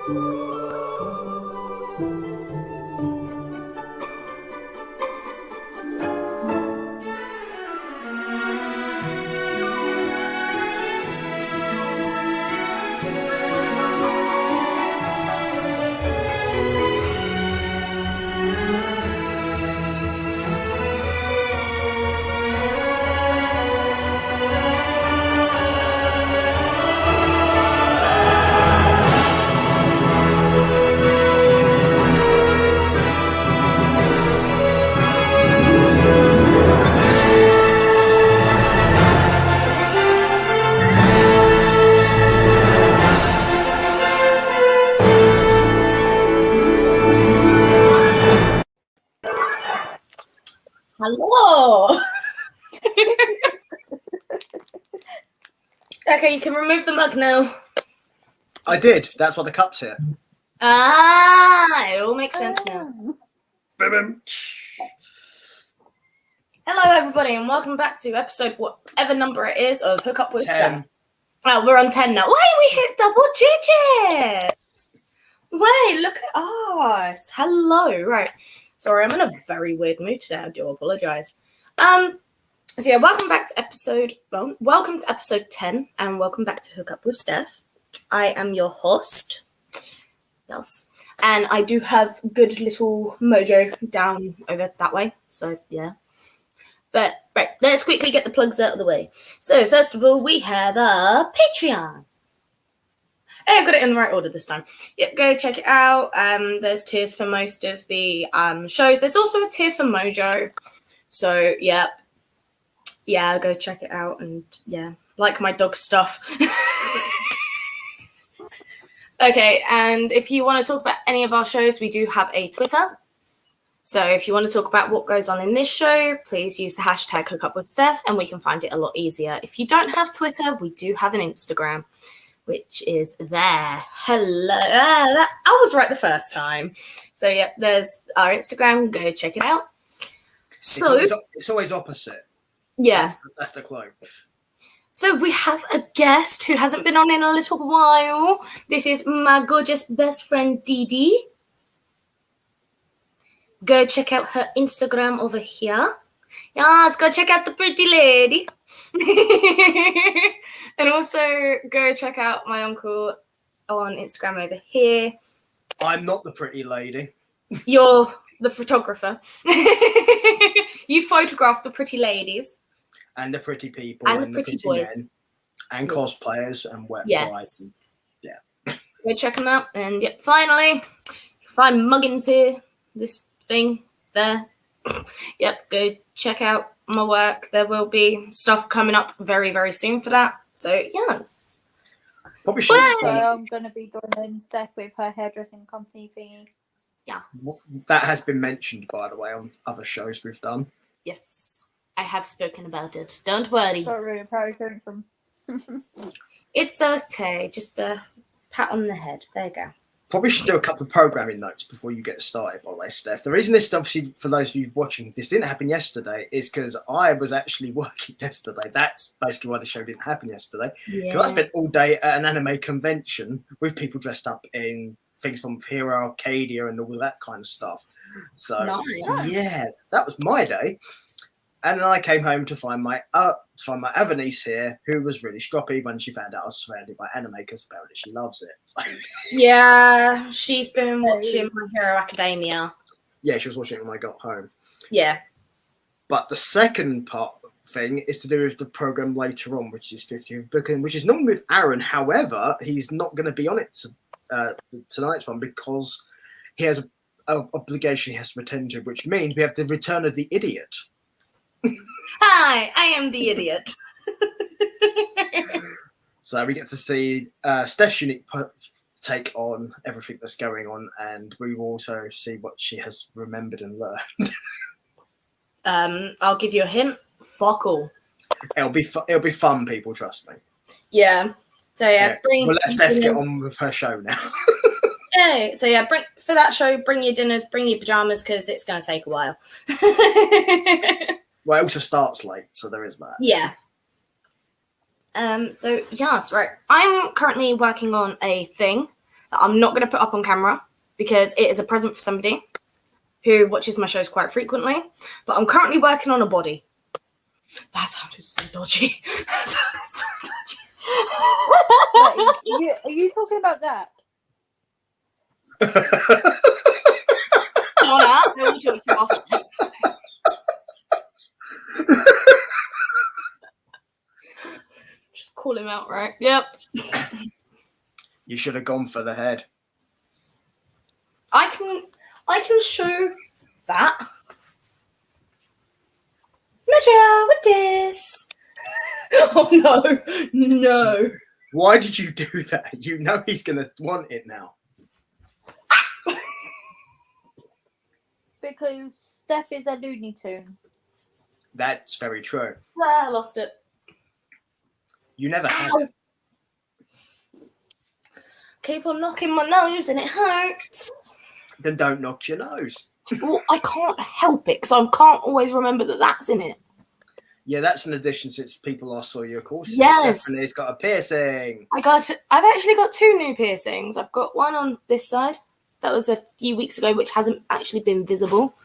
Hello. Okay, you can remove the mug now. I did. That's what the cup's here. Ah, it all makes sense now. Boom. Hello, everybody, and welcome back to episode whatever number it is of Hook Up with 10. Steph. Oh, we're on 10 now. Wait, we hit double digits. Wait, look at us. Hello. Right. Sorry, I'm in a very weird mood today. I do apologize. So yeah, welcome to episode 10, and welcome back to Hook Up with Steph. I am your host. Yes. And I do have good little mojo down over that way. So yeah. But right, let's quickly get the plugs out of the way. So first of all, we have a Patreon. Hey, I got it in the right order this time. Yep, go check it out. There's tiers for most of the shows. There's also a tier for Mojo. So yeah, go check it out and yeah, like my dog stuff. Okay, and if you want to talk about any of our shows, we do have a Twitter. So if you want to talk about what goes on in this show, please use the hashtag HookUpWithSteph and we can find it a lot easier. If you don't have Twitter, we do have an Instagram, which is there. Hello. I was right the first time. So yeah, there's our Instagram. Go check it out. So it's always opposite. Yeah. That's the clue. So we have a guest who hasn't been on in a little while. This is my gorgeous best friend, Dee Dee. Go check out her Instagram over here. Yes, go check out the pretty lady. And also go check out my uncle on Instagram over here. I'm not the pretty lady. You're the photographer. You photograph the pretty ladies. And the pretty people. And the pretty boys. Men, and cosplayers and wet yes. Yeah. Go check them out. And yep, finally, if I'm mugging to this thing there, yep, go check out my work. There will be stuff coming up very, very soon for that. So, yes. Probably should explain. I'm going to be joining Steph with her hairdressing company thingy. Yeah. That has been mentioned, by the way, on other shows we've done. Yes. I have spoken about it. Don't worry. Not really proud of them. It's okay. Just a pat on the head. There you go. Probably should do a couple of programming notes before you get started, by the way, Steph. The reason this, obviously, for those of you watching, this didn't happen yesterday is because I was actually working yesterday. That's basically why the show didn't happen yesterday. Because I spent all day at an anime convention with people dressed up in things from Hero Arcadia and all that kind of stuff. So, nice. Yeah, that was my day. And then I came home to find my other niece here, who was really stroppy when she found out I was surrounded by anime, because apparently she loves it. Yeah, she's been watching My Hero Academia. Yeah, she was watching it when I got home. Yeah. But the second thing is to do with the program later on, which is 50th booking, which is normally with Aaron. However, he's not going to be on it tonight's one because he has an obligation he has to attend to, which means we have the return of the idiot. Hi, I am the idiot. So we get to see Steph's unique take on everything that's going on, and we will also see what she has remembered and learned. I'll give you a hint. Fuck all. It'll be fun, people. Trust me. Yeah. So yeah, we'll let Steph get on with her show now. Yeah. So yeah, for that show, bring your dinners, bring your pajamas, because it's going to take a while. Well, it also starts late, so there is that. Yeah. So yes, right. I'm currently working on a thing. that I'm not going to put up on camera because it is a present for somebody who watches my shows quite frequently. But I'm currently working on a body. That sounded so dodgy. That sounded so dodgy. Wait, are you talking about that? Donna, I will talk you off. Just call him out, right? Yep. You should have gone for the head. I can show that. Measure with this. Oh no. Why did you do that? You know he's gonna want it now. Because Steph is a Looney Tune. That's very true. I lost it. You never had it. Keep on knocking my nose and it hurts. Then don't knock your nose. Well, I can't help it because I can't always remember that that's in it. Yeah, that's an addition since people last saw your courses. Yes. Stephanie's got a piercing. I've actually got 2 new piercings. I've got one on this side. That was a few weeks ago, which hasn't actually been visible.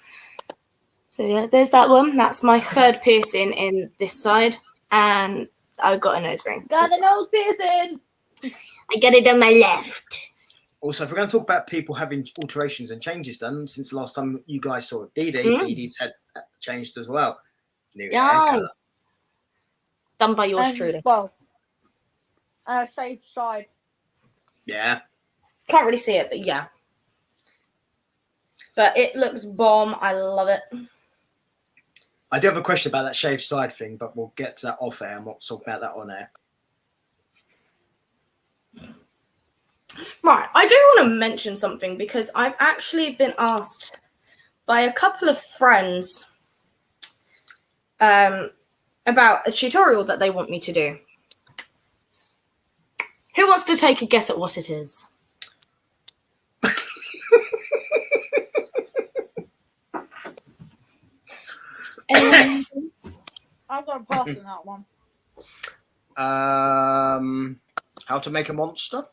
So yeah, there's that one. That's my 3rd piercing in this side. And I've got a nose ring. Got a nose piercing! I get it on my left. Also, if we're going to talk about people having alterations and changes done, since the last time you guys saw Dee Dee, Dee Dee's had changed as well. New haircut. Yes. Done by yours truly. Well, shaved side. Yeah. Can't really see it, but yeah. But it looks bomb. I love it. I do have a question about that shaved side thing, but we'll get to that off air and we'll talk about that on air. Right, I do want to mention something because I've actually been asked by a couple of friends about a tutorial that they want me to do. Who wants to take a guess at what it is? I'm going to pass on that one. How to make a monster?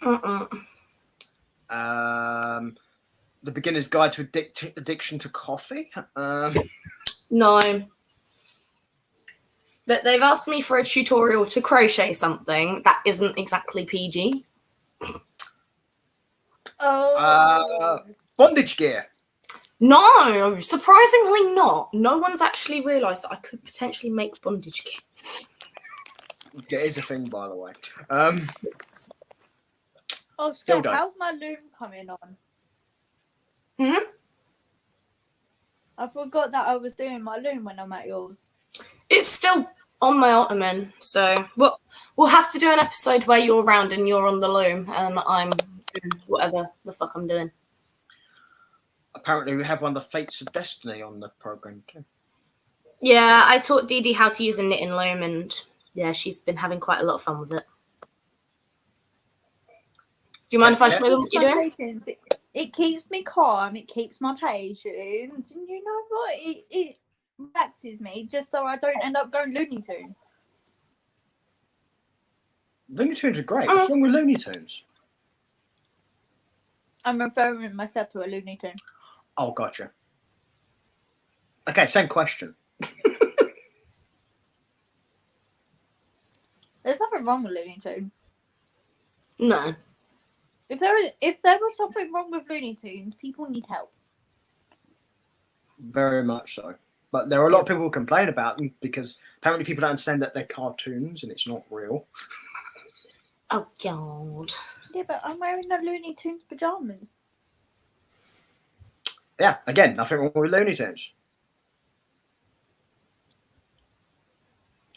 The beginner's guide to addiction to coffee. No. But they've asked me for a tutorial to crochet something that isn't exactly PG. Bondage gear. No, surprisingly not. No one's actually realised that I could potentially make bondage gear. It is a thing, by the way. Oh, Steph, how's my loom coming on? I forgot that I was doing my loom when I'm at yours. It's still on my ottoman, so we'll have to do an episode where you're around and you're on the loom and I'm doing whatever the fuck I'm doing. Apparently, we have one of the Fates of Destiny on the program too. Yeah, I taught Dee Dee how to use a knitting loom, and yeah, she's been having quite a lot of fun with it. Do you mind if I show them what you're doing? It keeps me calm. It keeps my patience, and you know what? It relaxes me just so I don't end up going Looney Tune. Looney Tunes are great. What's wrong with Looney Tunes? I'm referring myself to a Looney Tune. Oh, gotcha. Okay, same question. There's nothing wrong with Looney Tunes. No. If there was something wrong with Looney Tunes, people need help. Very much so. But there are a lot of people who complain about them because apparently people don't understand that they're cartoons and it's not real. Oh, God. Yeah, but I'm wearing the Looney Tunes pajamas. Yeah, again, nothing wrong with Looney Tunes.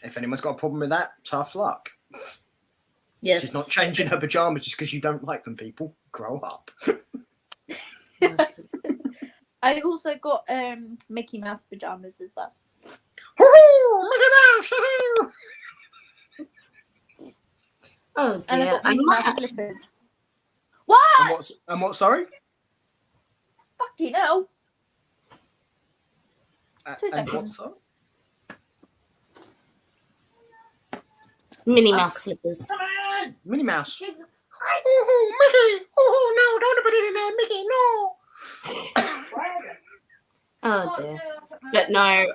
If anyone's got a problem with that, tough luck. Yes. She's not changing her pajamas just because you don't like them, people. Grow up. Yes. I also got Mickey Mouse pajamas as well. Mickey Mouse! Oh, And I dear. got Mickey might Mouse actually- slippers. What? And what, sorry? Fucking hell. 2 And what, seconds. sorry? Minnie Mouse slippers. Minnie Mouse. Oh, Mickey! Oh no! Don't put it in there, Mickey! No! Oh dear. But no,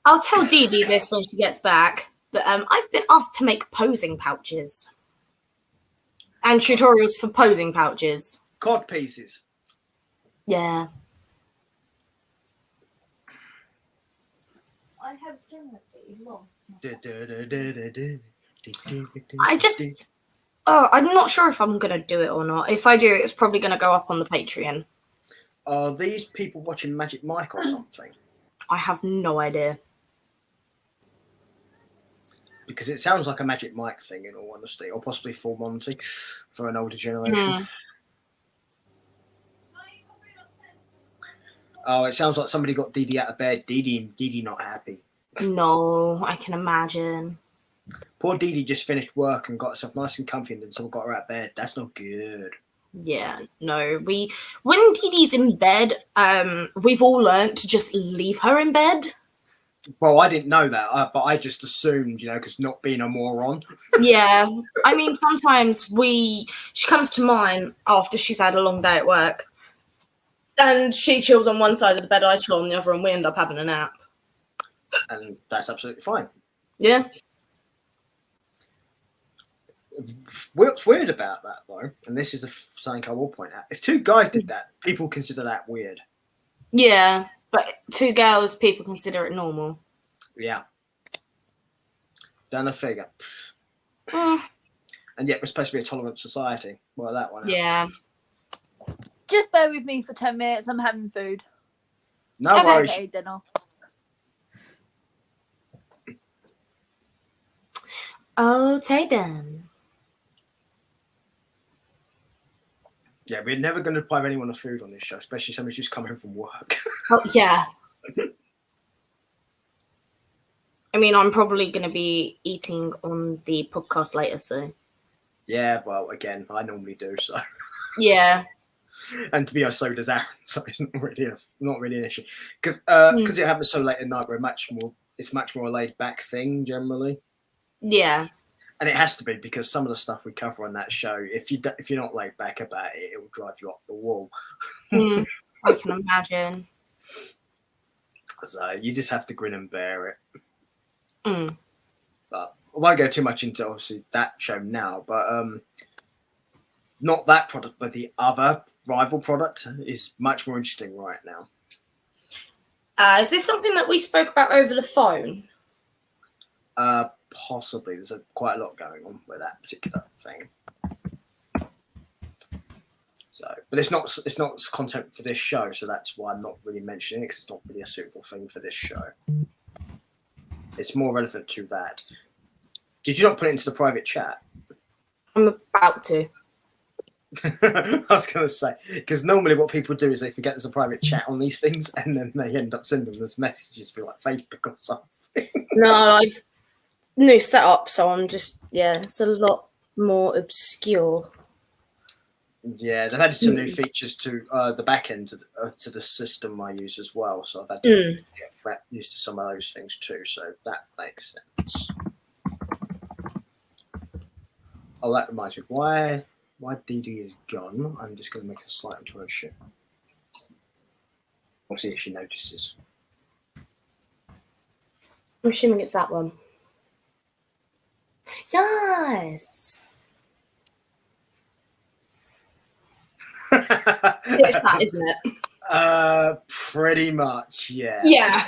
I'll tell Dee Dee this when she gets back. But I've been asked to make posing pouches and tutorials for posing pouches. Cod pieces. Yeah. I have generally lost. I'm not sure if I'm gonna do it or not. If I do, it's probably gonna go up on the Patreon. Are these people watching Magic Mike or something? I have no idea. Because it sounds like a Magic Mike thing, in all honesty, or possibly Full Monty for an older generation. Oh, it sounds like somebody got Dee Dee out of bed. Dee Dee not happy. No, I can imagine. Poor Dee Dee just finished work and got herself nice and comfy, and then someone got her out of bed. That's not good. Yeah, no. When Dee Dee's in bed, we've all learned to just leave her in bed. Well, I didn't know that, but I just assumed, because not being a moron. Yeah, I mean, sometimes she comes to mine after she's had a long day at work, and she chills on one side of the bed, I chill on the other, and we end up having a nap. And that's absolutely fine. Yeah. What's weird about that, though, and this is something I will point out, if two guys did that, people consider that weird. Yeah, but two girls, people consider it normal. Yeah. Done a figure. Mm. And yet we're supposed to be a tolerant society. Well, that one. Yeah. Just bear with me for 10 minutes. I'm having food. No worries. Okay, dinner. Okay, then. Yeah, we're never going to deprive anyone of food on this show, especially somebody's just come home from work. Oh, yeah. I mean, I'm probably going to be eating on the podcast later, so. Yeah, well, again, I normally do, so. Yeah. And to be honest, so does Aaron, so it's not really an issue. Because it happens so late at night, it's much more a laid back thing generally. Yeah. And it has to be, because some of the stuff we cover on that show, if you're not laid back about it, it will drive you up the wall. I can imagine. So you just have to grin and bear it. Mm. But I won't go too much into obviously that show now. But not that product, but the other rival product is much more interesting right now. Is this something that we spoke about over the phone? Possibly. There's quite a lot going on with that particular thing. So, but it's not content for this show, so that's why I'm not really mentioning it, because it's not really a suitable thing for this show. It's more relevant to that. Did you not put it into the private chat? I'm about to. I was going to say, because normally what people do is they forget there's a private chat on these things, and then they end up sending us messages through like Facebook or something. No, I've new setup, so I'm just it's a lot more obscure. Yeah, they've added some new features to the back end to the system I use as well, so I've had to get used to some of those things too. So that makes sense. Oh, that reminds me, why Dee Dee is gone? I'm just going to make a slight interruption. We'll see if she notices. I'm assuming it's that one. Yes. It's that, isn't it? Pretty much, yeah. Yeah.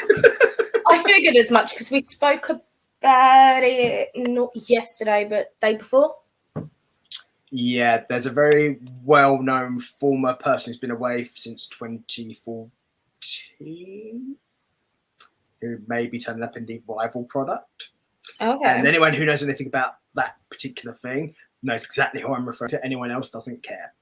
I figured as much because we spoke about it not yesterday, but day before. Yeah, there's a very well-known former person who's been away since 2014 who may be turning up in the rival product. Okay. And anyone who knows anything about that particular thing knows exactly who I'm referring to. Anyone else doesn't care.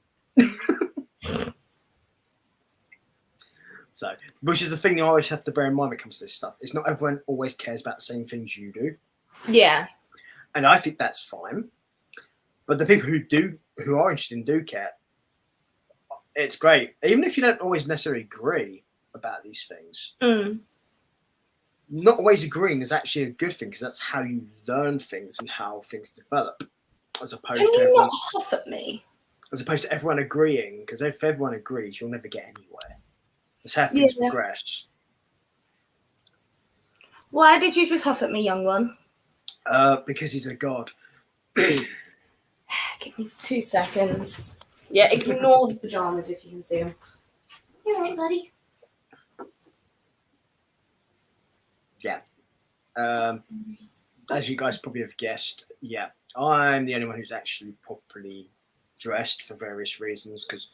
So, which is the thing you always have to bear in mind when it comes to this stuff. It's not everyone always cares about the same things you do. Yeah. And I think that's fine. But the people who are interested and do care, it's great. Even if you don't always necessarily agree about these things. Not always agreeing is actually a good thing, because that's how you learn things and how things develop. as opposed Can to you everyone, not huff at me? as opposed to everyone agreeing. Because if everyone agrees, you'll never get anywhere. That's how things progress. Why did you just huff at me, young one? Because he's a god. Give me 2 seconds. Yeah, ignore the pajamas if you can see them. You alright, buddy? Yeah. As you guys probably have guessed, yeah, I'm the only one who's actually properly dressed for various reasons because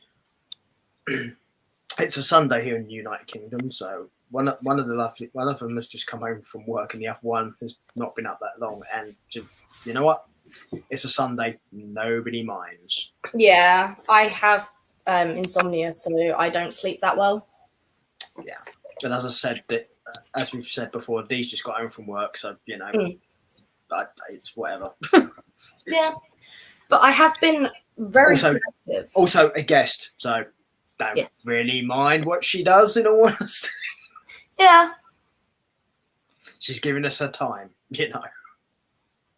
it's a Sunday here in the United Kingdom. So one of them has just come home from work, and the other one has not been up that long. And you know what? It's a Sunday. Nobody minds. Yeah, I have insomnia, so I don't sleep that well. Yeah, but as I said, as we've said before, Dee's just got home from work, so you know, it's whatever. Yeah, but I have been very productive. Also a guest, so don't really mind what she does. In all honesty, yeah, she's giving us her time, you know.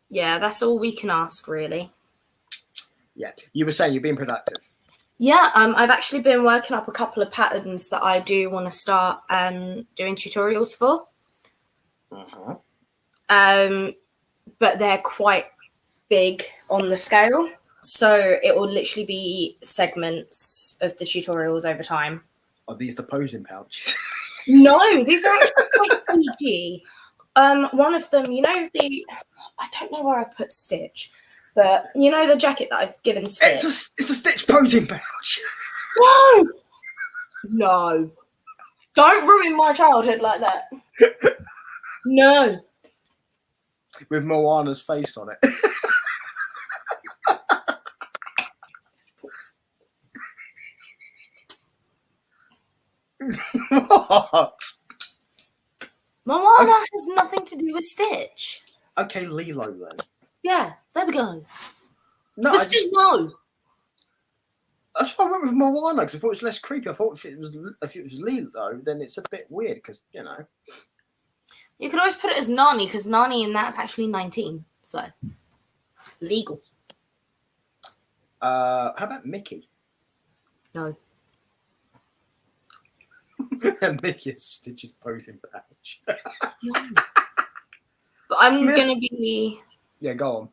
Yeah, that's all we can ask, really. Yeah, you were saying you've been productive. Yeah, I've actually been working up a couple of patterns that I do want to start doing tutorials for. But they're quite big on the scale, so it will literally be segments of the tutorials over time. Are these the posing pouches? No, these are actually quite PG. One of them, you know, I don't know where I put Stitch, but you know the jacket that I've given Stitch? It's a Stitch posing pouch. No. Don't ruin my childhood like that. No. With Moana's face on it. What? Moana has nothing to do with Stitch. Okay, Lilo then. Yeah, there we go. No, but still, no. That's why I went with Moana, because I thought it was less creepy. I thought if it was Lilo, then it's a bit weird, because, you know. You could always put it as Nani, because Nani in that's actually 19, so legal. How about Mickey? No. Mickey is Stitch's posing pouch. But I'm going to be... Yeah, go on.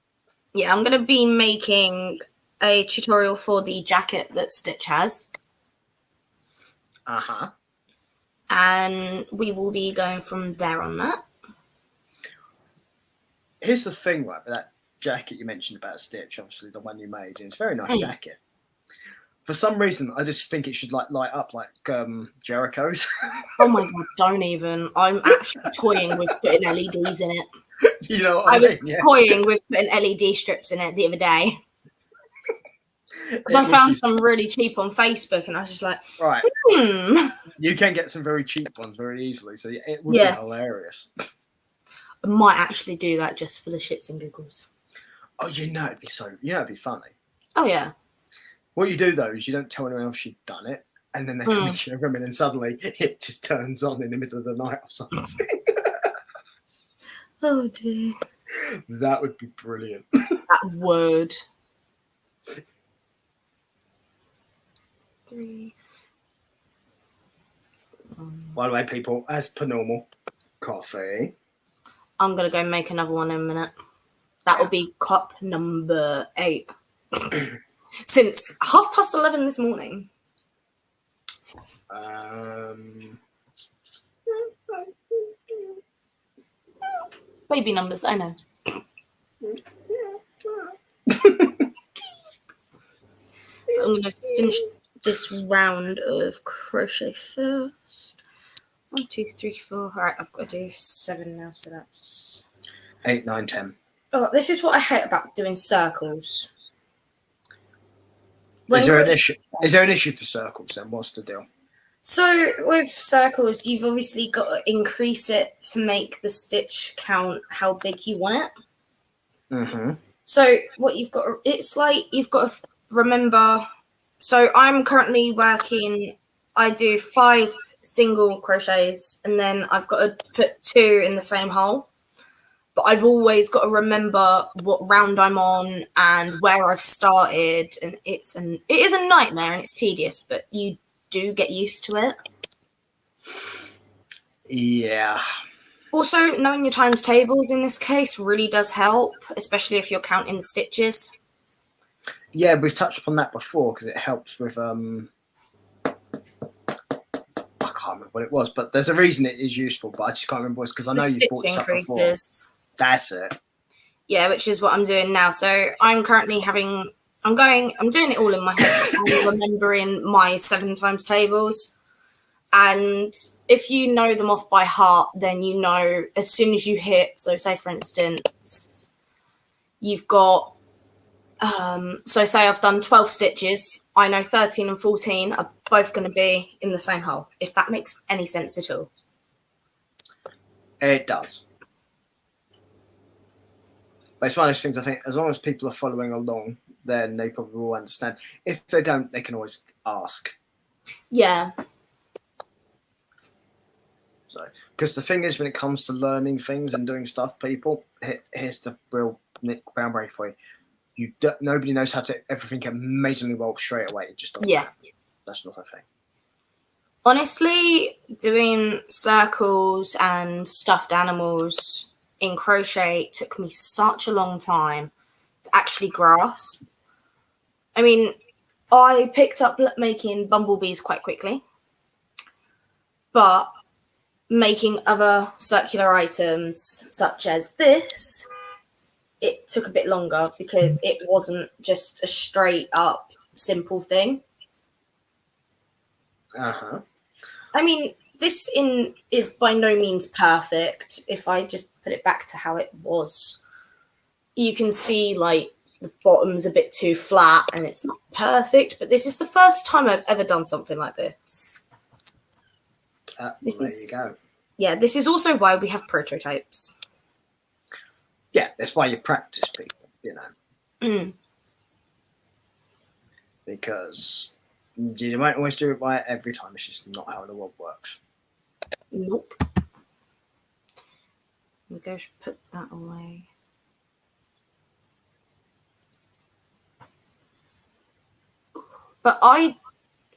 Yeah, I'm going to be making a tutorial for the jacket that Stitch has. Uh-huh. And we will be going from there on that. Here's the thing, right, with that jacket you mentioned about Stitch, obviously the one you made, and it's a very nice jacket. For some reason, I just think it should light up like Jericho's. Oh my god, don't even. I'm actually toying with putting LEDs in it. You know what I mean? was toying with putting LED strips in it the other day. Because I found some really cheap on Facebook, and I was just like, right. You can get some very cheap ones very easily, so it would be hilarious. I might actually do that just for the shits and giggles. Oh, it'd be funny. Oh yeah. What you do though is you don't tell anyone else you've done it, and then they come into your room, and then suddenly it just turns on in the middle of the night or something. Oh dear. That would be brilliant. That would. 3. By the way, people, as per normal, coffee. I'm gonna go make another one in a minute. That will be cup number 8. Since 11:30 this morning. Baby numbers, I know. I'm going to finish this round of crochet first. 1, 2, 3, 4. All right, I've got to do 7 now, so that's 8, 9, 10. Oh, this is what I hate about doing circles. Is there an issue? Is there an issue for circles then? What's the deal? So with circles, you've obviously got to increase it to make the stitch count how big you want it. Mm-hmm. So what you've got, it's like you've got to remember. So I'm currently working. I do 5 single crochets, and then I've got to put 2 in the same hole. but I've always got to remember what round I'm on and where I've started, and it is a nightmare and it's tedious, but you do get used to it. Yeah. Also, knowing your times tables in this case really does help, especially if you're counting the stitches. Yeah, we've touched upon that before because it helps with I can't remember what it was, but there's a reason it is useful, but I just can't remember what it's because I know you've brought this up before. That's it. Yeah, which is what I'm doing now. So I'm currently I'm doing it all in my head. I'm remembering my 7 times tables. And if you know them off by heart, then you know as soon as you hit, so say for instance, you've got, so say I've done 12 stitches, I know 13 and 14 are both going to be in the same hole, if that makes any sense at all. It does. But it's one of those things, I think, as long as people are following along, then they probably will understand. If they don't, they can always ask. Yeah. So, because the thing is, when it comes to learning things and doing stuff, people, here's the real groundbreak for you. Nobody knows how to everything amazingly well straight away. It just doesn't happen. That's not a thing. Honestly, doing circles and stuffed animals in crochet took me such a long time to actually grasp. I mean, I picked up making bumblebees quite quickly, but making other circular items such as this, it took a bit longer because it wasn't just a straight up simple thing. Uh-huh. I mean, this is by no means perfect. If I just put it back to how it was, you can see like the bottom's a bit too flat and it's not perfect, but this is the first time I've ever done something like this. There you go. Yeah, this is also why we have prototypes. Yeah, that's why you practice, people, you know. Because you might always do it right every time. It's just not how the world works. Nope. We go put that away. But I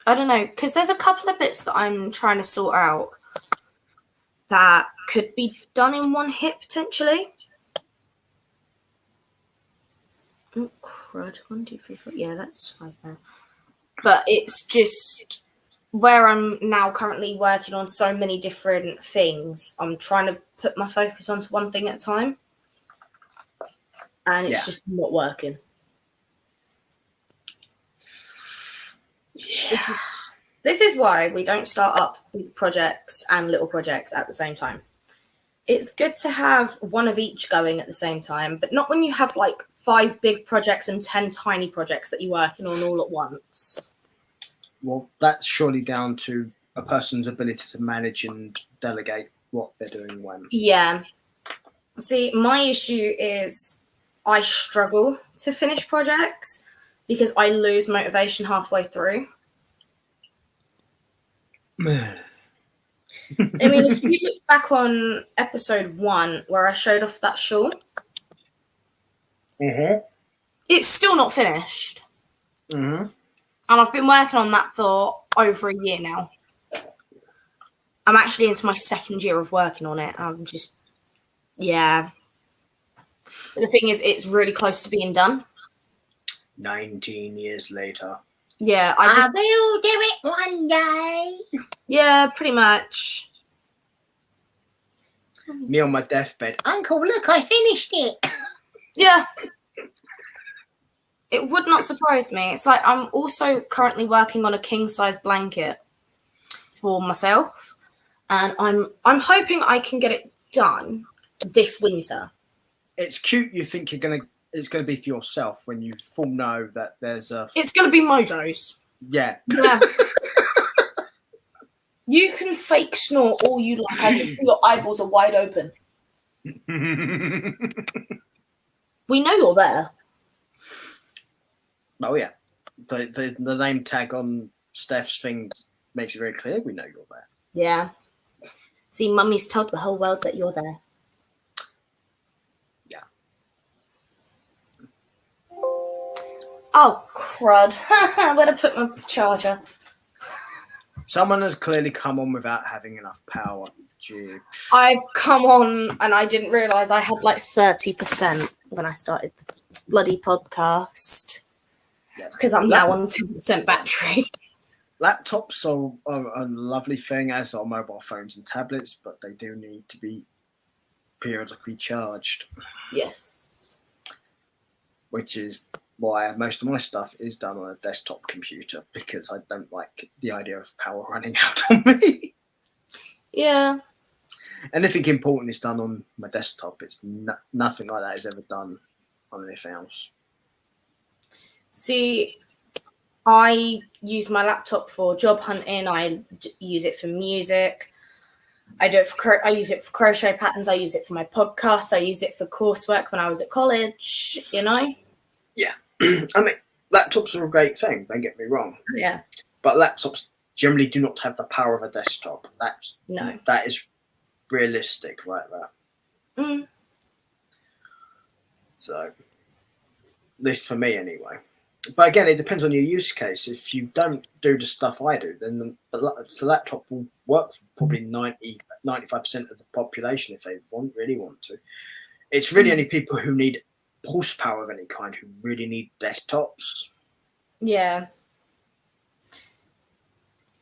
don't know, because there's a couple of bits that I'm trying to sort out that could be done in one hit potentially. Oh crud! 1, 2, 3, 4. Yeah, that's 5 there. But it's just where I'm now currently working on so many different things. I'm trying to put my focus onto one thing at a time, and it's just not working. Yeah. This is why we don't start up big projects and little projects at the same time. It's good to have one of each going at the same time, but not when you have like 5 big projects and 10 tiny projects that you're working on all at once. Well, that's surely down to a person's ability to manage and delegate what they're doing when. Yeah. See, my issue is I struggle to finish projects because I lose motivation halfway through. I mean, if you look back on episode 1 where I showed off that shawl, it's still not finished. And I've been working on that for over a year now. I'm actually into my 2nd year of working on it. I'm just, yeah. But the thing is, it's really close to being done. 19 years later. Yeah, I will do it one day. Yeah, pretty much. Me on my deathbed. Uncle, look, I finished it. Yeah. It would not surprise me. It's like I'm also currently working on a king-size blanket for myself, and I'm hoping I can get it done this winter. It's cute. You think it's gonna be for yourself when you full know that there's a. It's gonna be Mojo's. Yeah. Yeah. You can fake snort all you like. I can see your eyeballs are wide open. We know you're there. Oh yeah, the name tag on Steph's thing makes it very clear. We know you're there. Yeah. See, Mummy's told the whole world that you're there. Oh, crud. Where to put my charger? Someone has clearly come on without having enough power. Gee. I've come on and I didn't realise I had like 30% when I started the bloody podcast. Yeah. Because I'm now on 10% battery. Laptops are a lovely thing, as are mobile phones and tablets, but they do need to be periodically charged. Yes. Which is why most of my stuff is done on a desktop computer, because I don't like the idea of power running out on me. Yeah. Anything important is done on my desktop. It's nothing like that is ever done on anything else. See, I use my laptop for job hunting. I use it for music. I use it for crochet patterns. I use it for my podcasts. I use it for coursework when I was at college. You know. Yeah, I mean, laptops are a great thing. Don't get me wrong. Yeah. But laptops generally do not have the power of a desktop. That is realistic, right there. Mm. So, at least for me, anyway. But again, it depends on your use case. If you don't do the stuff I do, then the laptop will work for probably 95% of the population if they really want to. It's really only people who need horsepower of any kind who really need desktops. Yeah.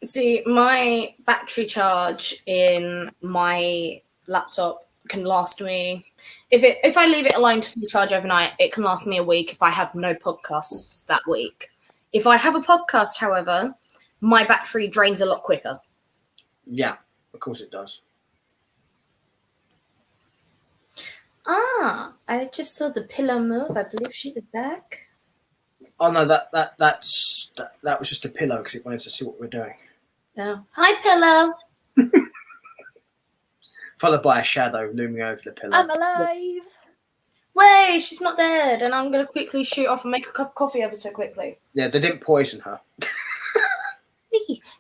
See, my battery charge in my laptop can last me, if I leave it alone to fully charge overnight, it can last me a week if I have no podcasts that week. If I have a podcast, however, my battery drains a lot quicker. Yeah, of course it does. Ah, I just saw the pillow move. I believe she did back. Oh no, that was just a pillow because it wanted to see what we're doing. Oh. Hi, pillow. Followed by a shadow looming over the pillow. I'm alive. Wait, she's not dead, and I'm gonna quickly shoot off and make a cup of coffee ever so quickly. Yeah, they didn't poison her.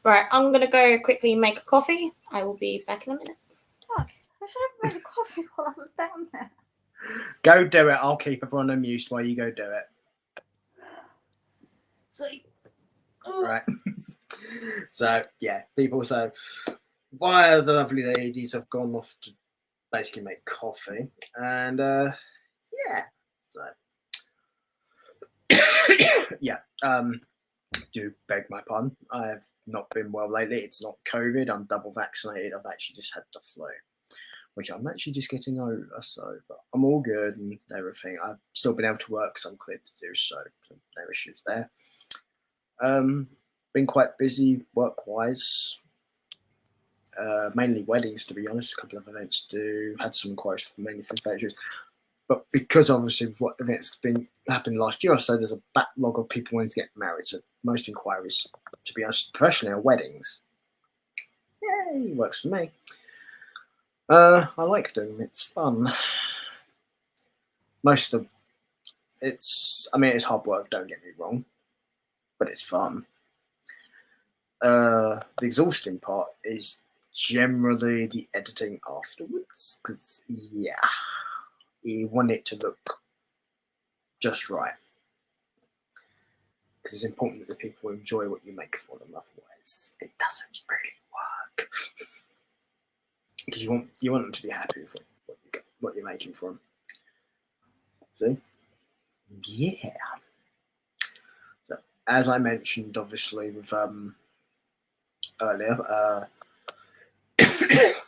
Right, I'm gonna go quickly make a coffee. I will be back in a minute. Fuck, I should have made a coffee while I was down there. Go do it. I'll keep everyone amused while you go do it. Sweet. Right. So yeah, people. So why the lovely ladies have gone off to basically make coffee, and yeah. So yeah. Do beg my pardon. I have not been well lately. It's not COVID. I'm double vaccinated. I've actually just had the flu, which I'm actually just getting over. So, but I'm all good and everything. I've still been able to work, so I'm cleared to do so. So no issues there. Been quite busy work-wise. Mainly weddings, to be honest. A couple of events to do. Had some inquiries mainly for photos. But because obviously what events happened last year or so, there's a backlog of people wanting to get married. So most inquiries, to be honest, professionally, are weddings. Yay, works for me. I like doing them. It's fun. Most of it's hard work. Don't get me wrong, but it's fun. The exhausting part is generally the editing afterwards, because yeah, you want it to look just right. Because it's important that the people enjoy what you make for them. Otherwise, it doesn't really work. Because you want them to be happy with what you're making for them. See? Yeah. So, as I mentioned, obviously with earlier,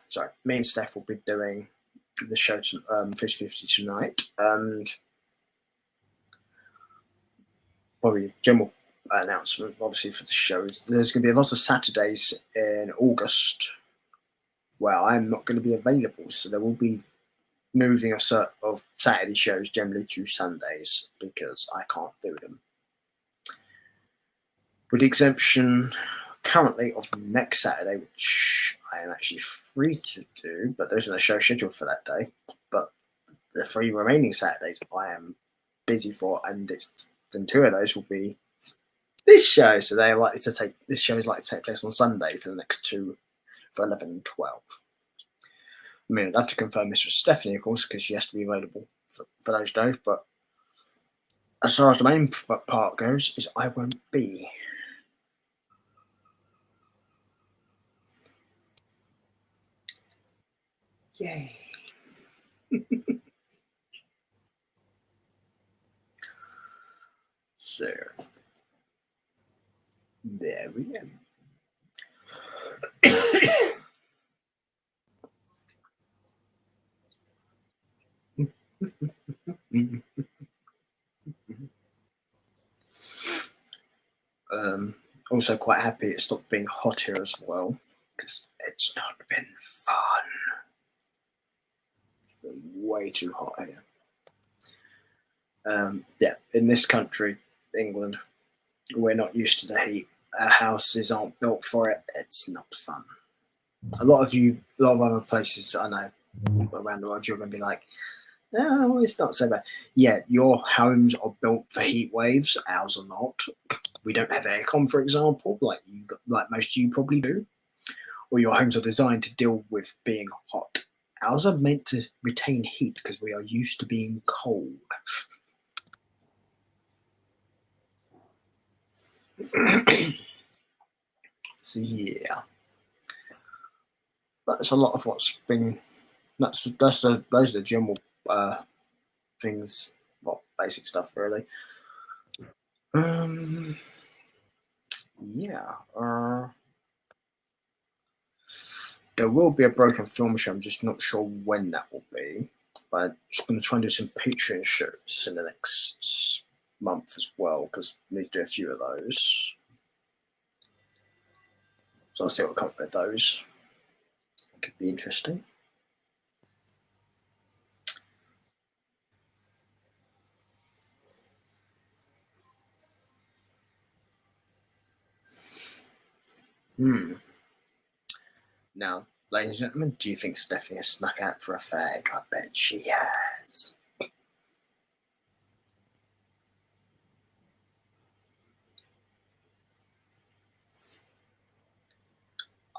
sorry, me and Steph will be doing the show 50/50 tonight, and probably general announcement, obviously, for the shows. There's going to be a lot of Saturdays in August where I'm not going to be available, so there will be moving a sort of Saturday shows generally to Sundays because I can't do them. With the exemption currently of next Saturday, which I am actually free to do, but there's no show scheduled for that day. But the 3 remaining Saturdays I am busy for, and then 2 of those will be this show. So this show is likely to take place on Sunday for the next 2, for 11 and 12. I mean, I'd have to confirm this with Stephanie, of course, because she has to be available for those days. But as far as the main part goes, is I won't be. Yay. So, there we go. Also quite happy it stopped being hot here as well, because it's not been fun. It's been way too hot here. Yeah, in this country, England, we're not used to the heat. Our houses aren't built for it. It's not fun. A lot of other places I know around the world, you're going to be like, no, it's not so bad. Yeah, your homes are built for heat waves. Ours are not. We don't have aircon, for example, like most of you probably do. Or your homes are designed to deal with being hot. Ours are meant to retain heat because we are used to being cold. So yeah, that's a lot of what's been. Those are the general things. Well, basic stuff really. Yeah. There will be a broken film show. I'm just not sure when that will be. But I'm just going to try and do some Patreon shows in the next month as well, because I need to do a few of those. So I'll see what comes with those. It could be interesting. Now, ladies and gentlemen, do you think Stephanie has snuck out for a fag? I bet she has.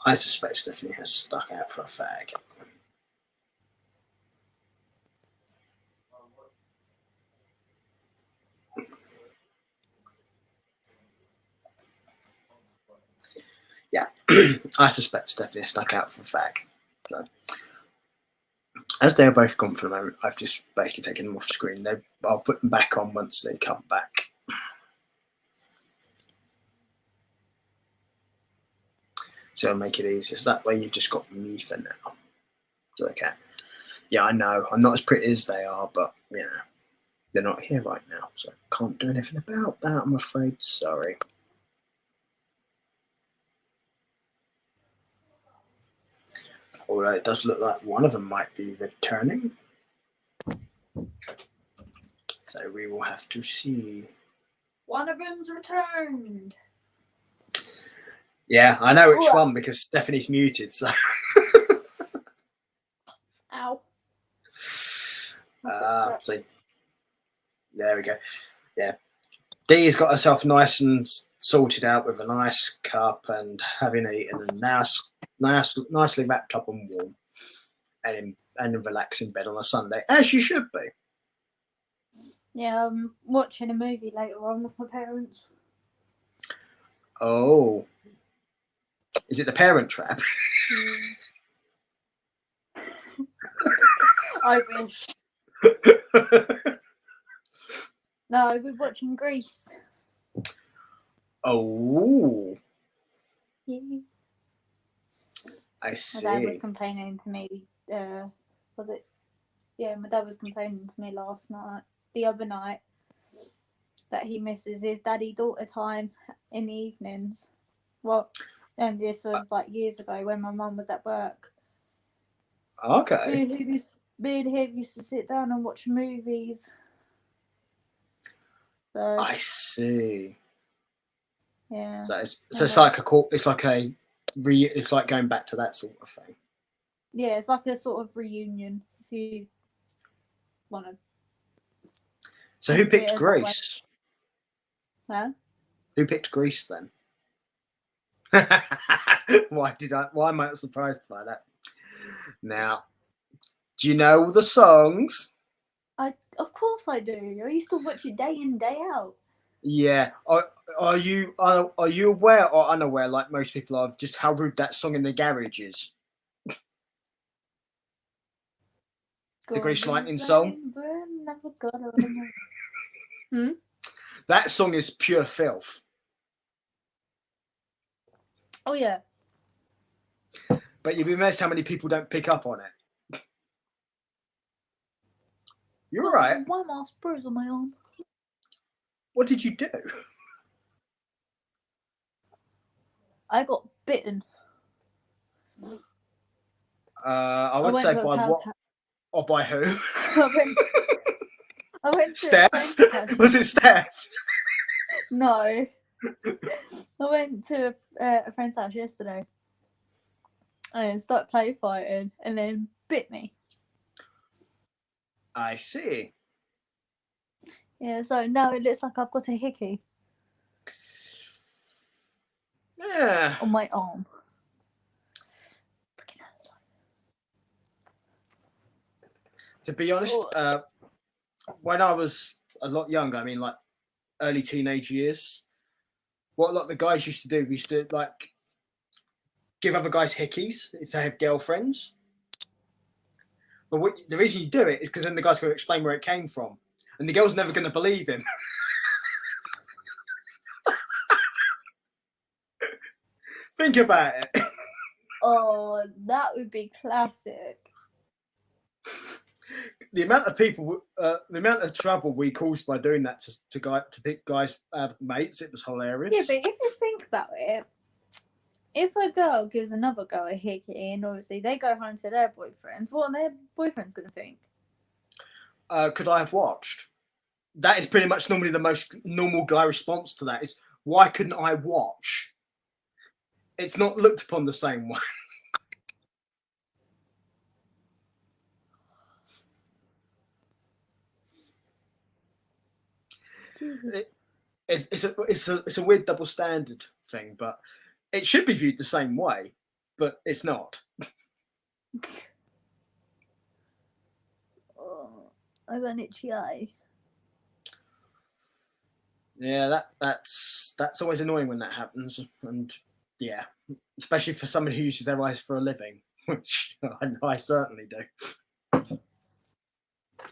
I suspect Stephanie has stuck out for a fag. Yeah, I suspect Stephanie has stuck out for a fag. So, as they are both gone for the moment, I've just basically taken them off screen. I'll put them back on once they come back. So I'll make it easier. So that way you've just got me for now. Okay. Yeah, I know. I'm not as pretty as they are, but, you know, they're not here right now. So I can't do anything about that, I'm afraid. Sorry. Although it does look like one of them might be returning. So we will have to see. One of them's returned. Yeah, I know which one because Stephanie's muted, so. Ow. See. There we go. Yeah. Dee's got herself nice and sorted out with a nice cup and having eaten and nicely wrapped up and warm and relax in bed on a Sunday, as you should be. Yeah, I'm watching a movie later on with my parents. Oh. Is it The Parent Trap? I wish. No, we're watching Grease. Oh. Yeah. I see. My dad was complaining to me. Was it? Yeah, my dad was complaining to me the other night, that he misses his daddy-daughter time in the evenings. Well, and this was like years ago when my mum was at work. Okay. Me and him used to sit down and watch movies. So I see. yeah. So it's like going back to that sort of thing. Yeah, it's like a sort of reunion if you want to. So who picked Grease? Huh? Who picked Grease then? Why am I surprised by that? Now, do you know all the songs? Of course I do. I used to watch it day in, day out. Yeah. Are you aware or unaware, like most people are, of just how rude that song in the garage is? The Grease Lightning song. Never got over. Hmm? That song is pure filth. Oh yeah. But you'd be amazed how many people don't pick up on it. You're right. Why am I bruise on my arm? What did you do? I got bitten. I would say by what or by who? I went to Steph? Was it Steph? No. I went to a friend's house yesterday and started play fighting and then bit me. I see. Yeah, so now it looks like I've got a hickey Yeah. on my arm. To be honest, when I was a lot younger, I mean, like early teenage years, what a lot of the guys used to do, we used to like give other guys hickeys if they have girlfriends. But the reason you do it is because then the guy's going to explain where it came from, and the girl's never going to believe him. Think about it. Oh, that would be classic. The amount of people, the amount of trouble we caused by doing that to pick guys' mates, it was hilarious. Yeah, but if you think about it, if a girl gives another girl a hickey and obviously they go home to their boyfriends, what are their boyfriends going to think? Could I have watched? That is pretty much normally the most normal guy response to that is, why couldn't I watch? It's not looked upon the same way. It's a weird double standard thing, but it should be viewed the same way, but it's not. Oh, I got an itchy eye. Yeah, that's always annoying when that happens, and yeah, especially for somebody who uses their eyes for a living, which I certainly do.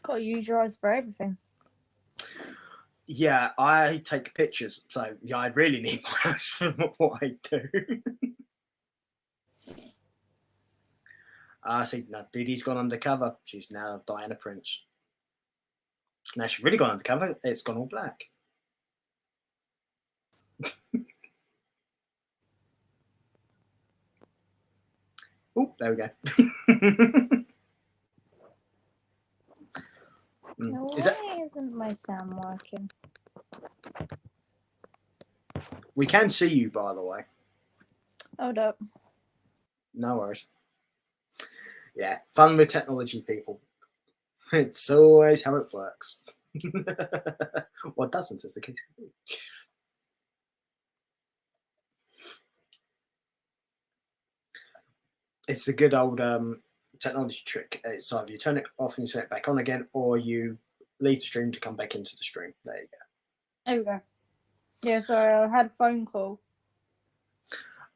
Gotta use your eyes for everything. Yeah, I take pictures, so yeah, I really need my eyes for what I do. See, now Dee Dee's gone undercover. She's now Diana Prince. Now she's really gone undercover. It's gone all black. Oh, there we go. No, why isn't my sound working? We can see you, by the way. Hold up. No worries. Yeah, fun with technology, people. It's always how it works. What doesn't is the case. It's the good old technology trick. It's either you turn it off and you turn it back on again, or you leave the stream to come back into the stream. There you go. There we go. Yeah, sorry, I had a phone call.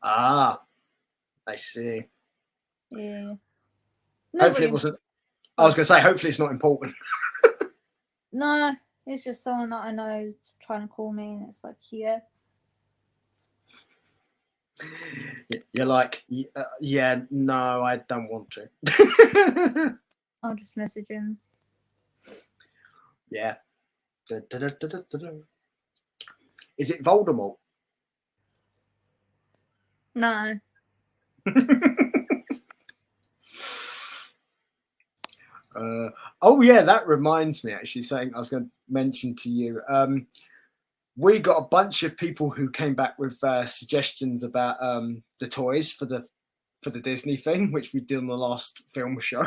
Ah, I see. Yeah. Hopefully it wasn't. I was going to say, hopefully it's not important. No, it's just someone that I know is trying to call me, and it's like, yeah. You're like, yeah, no, I don't want to. I'll just message him. Yeah. Is it Voldemort? No. Oh yeah, that reminds me. Actually, saying I was going to mention to you. We got a bunch of people who came back with suggestions about the toys for the Disney thing, which we did on the last film show.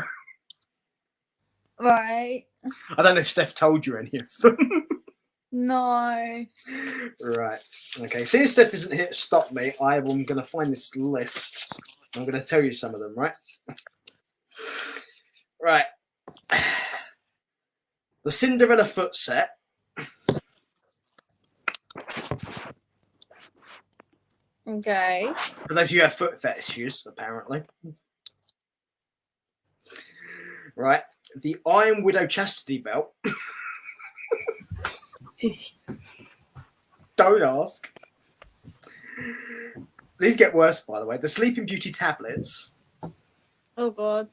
Right. I don't know if Steph told you any of them. No. Right. Okay. Since Steph isn't here to stop me, I am going to find this list. I'm going to tell you some of them. Right. Right. The Cinderella foot set. Okay. For those of you who have foot fetishes, apparently. Right. The Iron Widow chastity belt. Don't ask. These get worse, by the way. The Sleeping Beauty tablets. Oh god.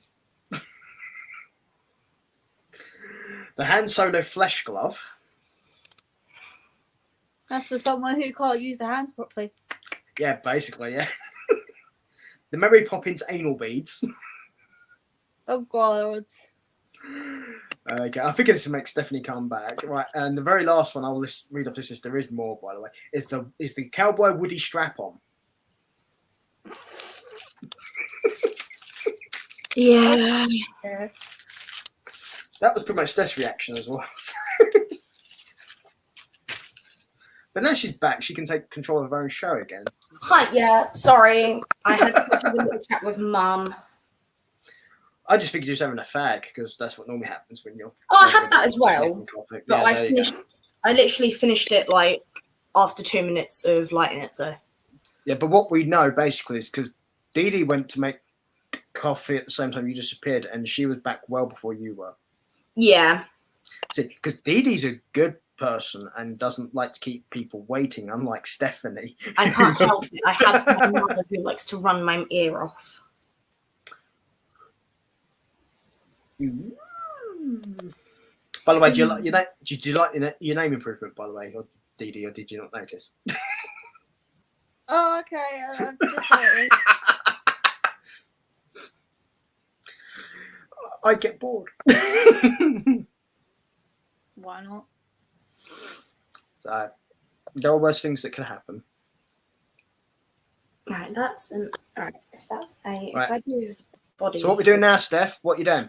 The Han Solo flesh glove. That's for someone who can't use their hands properly. Yeah, basically, yeah. The Mary Poppins anal beads. Oh god. Okay, I think this will make Stephanie come back. Right, and the very last one I'll read off this list. There is more, by the way. Is the cowboy Woody strap on. Yeah. Yeah. That was pretty much Steph's reaction as well. But now she's back, she can take control of her own show again. Hi, yeah, sorry. I had to have a little chat with Mum. I just figured you was having a fag because that's what normally happens when you're. Oh, I had that as well. But Yeah, I literally finished it like after 2 minutes of lighting it. So. Yeah, but what we know basically is because Dee Dee went to make coffee at the same time you disappeared, and she was back well before you were. Yeah. See, because Dee Dee's a good person and doesn't like to keep people waiting, unlike Stephanie. I can't help it. I have a mother who likes to run my ear off. By the way, do you like your name improvement? By the way, or Dee Dee, or did you not notice? Oh, okay. I've just noticed. I get bored. Why not? So there are worse things that can happen. Right, that's alright. If that's Right. if I do body. So what we doing now, Steph? What you doing?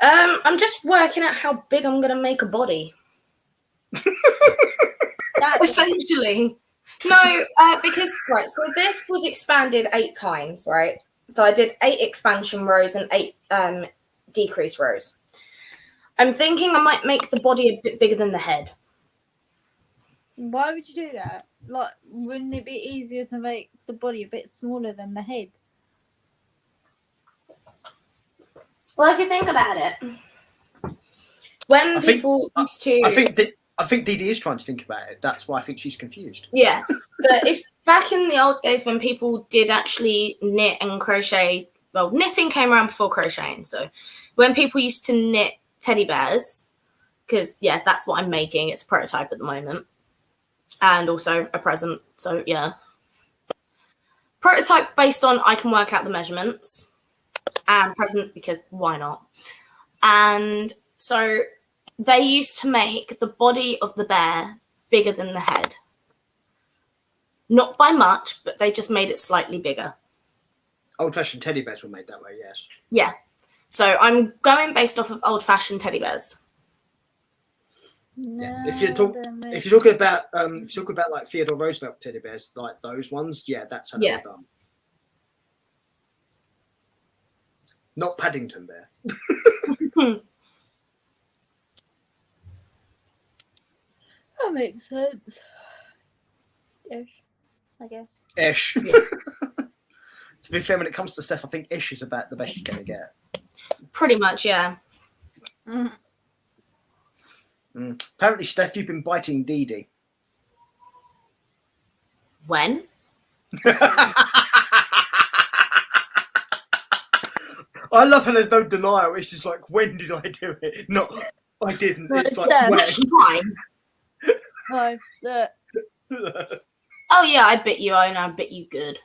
I'm just working out how big I'm gonna make a body. Essentially. No, because right, so this was expanded 8 times, right? So I did 8 expansion rows and 8 decrease rows. I'm thinking I might make the body a bit bigger than the head. Why would you do that? Like, wouldn't it be easier to make the body a bit smaller than the head? Well, if you think about it, when people used to, I think Dee Dee is trying to think about it. That's why I think she's confused. yeah. But if back in the old days when people did actually knit and crochet, well, knitting came around before crocheting. So when people used to knit teddy bears, because yeah, that's what I'm making. It's a prototype at the moment, and also a present. So yeah, prototype based on I can work out the measurements, and present because why not? And so they used to make the body of the bear bigger than the head. Not by much, but they just made it slightly bigger. Old-fashioned teddy bears were made that way, yes. Yeah. So I'm going based off of old-fashioned teddy bears. No, Yeah. If you're talking about like Theodore Roosevelt teddy bears, like those ones, yeah, that's how they're done. Not Paddington Bear. That makes sense. Ish, I guess. Ish. Yeah. To be fair, when it comes to Steph, I think ish is about the best you're going to get. Pretty much, yeah. Apparently, Steph, you've been biting Dee Dee. When? I love how there's no denial. It's just like, when did I do it? Not, I didn't. Well, it's it's like, there. Which time? No, look. when? Oh, yeah, I bit you, and I bit you good.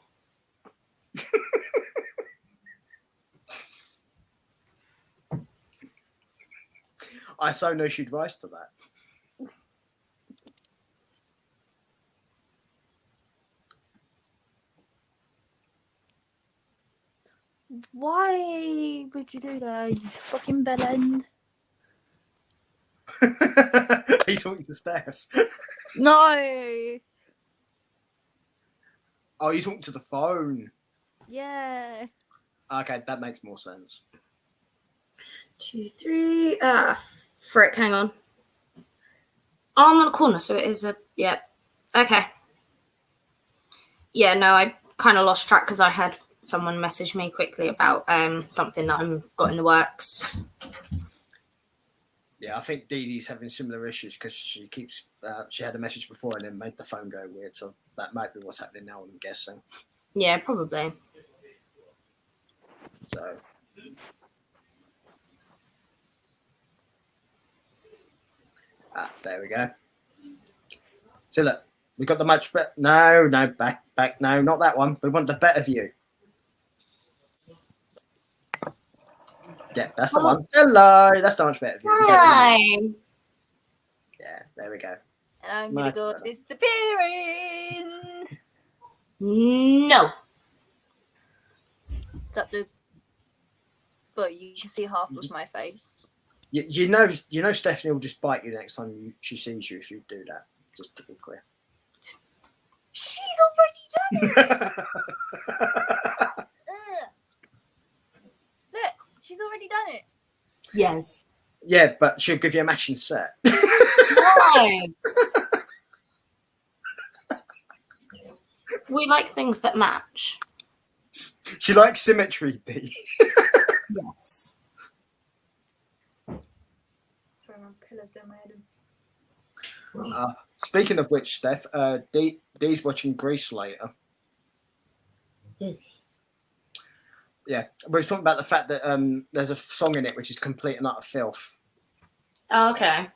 I so no should rise to that. Why would you do that, you fucking bellend? Are you talking to Steph? No! Oh, you're talking to the phone. Yeah. Okay, that makes more sense. 2, 3. Frick, hang on. Oh, I'm on a corner, so it is a yeah. Okay. Yeah, no, I kind of lost track because I had someone message me quickly about something that I've got in the works. Yeah, I think Dee Dee's having similar issues because she keeps. She had a message before and then made the phone go weird, so that might be what's happening now. I'm guessing. Yeah, probably. So. There we go. So look, we got the much better. No, back. No, not that one. We want the better view. Yeah, that's the one. Hello, that's the much better view. Hi. Yeah, there we go. And I'm gonna go disappearing. No. But you can see half of my face. You know, Stephanie will just bite you next time she sees you if you do that. Just to be clear. She's already done it. Look, she's already done it. Yes. Yeah, but she'll give you a matching set. Nice. We like things that match. She likes symmetry, Dee. Yes. Speaking of which, Steph, Dee's watching Grease later. Yeah, we was talking about the fact that there's a song in it which is complete and utter filth. Oh, okay.